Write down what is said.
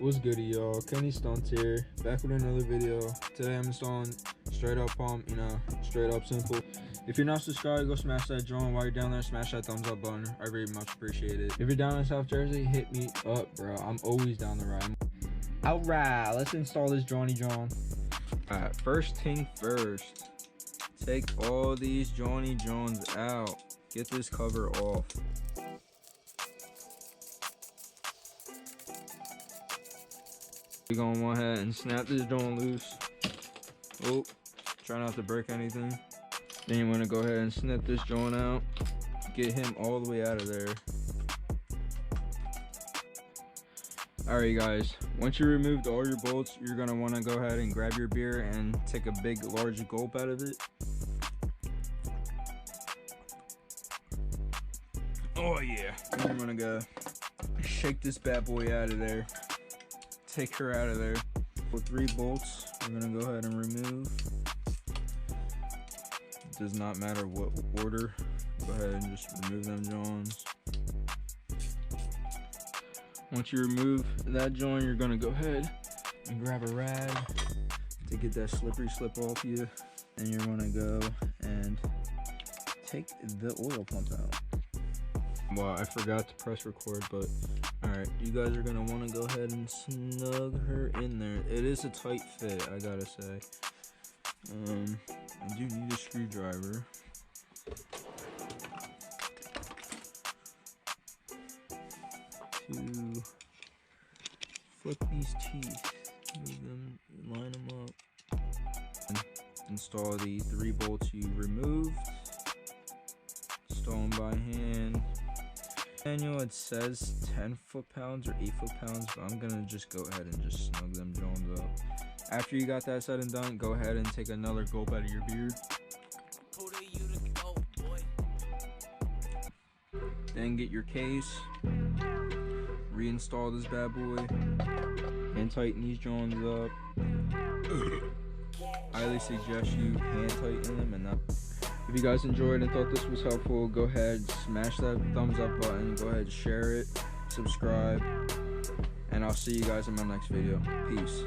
What's goody, y'all? kennystuntz here, back with another video. Today I'm installing straight up pump, straight up simple. If you're not subscribed, go smash that join. While you're down there, smash that thumbs up button. I very much appreciate it. If you're down in South Jersey, hit me up, bro. I'm always down the ride. Alright, let's install this Johnny John. Alright, first thing first, take all these Johnny Johns out. Get this cover off. We're gonna go ahead and snap this joint loose. Oh, try not to break anything. Then you wanna go ahead and snip this joint out. Get him all the way out of there. Alright guys, once you removed all your bolts, you're gonna wanna go ahead and grab your beer and take a big, large gulp out of it. Oh yeah. And you're gonna go shake this bad boy out of there. Take her out of there. With 3 bolts, we're gonna go ahead and remove. It does not matter what order. Go ahead and just remove them joints. Once you remove that joint, you're gonna go ahead and grab a rag to get that slippery slip off you. And you're gonna go and take the oil pump out. Well, I forgot to press record, but alright, you guys are gonna want to go ahead and snug her in there. It is a tight fit, I gotta say. I do need a screwdriver. To flip these teeth, move them, line them up. And install the 3 bolts you removed. Install them by hand. Manual, it says 10 foot-pounds or 8 foot-pounds, but I'm gonna just go ahead and just snug them joints up. After you got that said and done, go ahead and take another gulp out of your beer. Then get your case, reinstall this bad boy, and tighten these joints up. I highly suggest you hand tighten them and not. If you guys enjoyed and thought this was helpful, go ahead, smash that thumbs up button, go ahead, share it, subscribe, and I'll see you guys in my next video. Peace.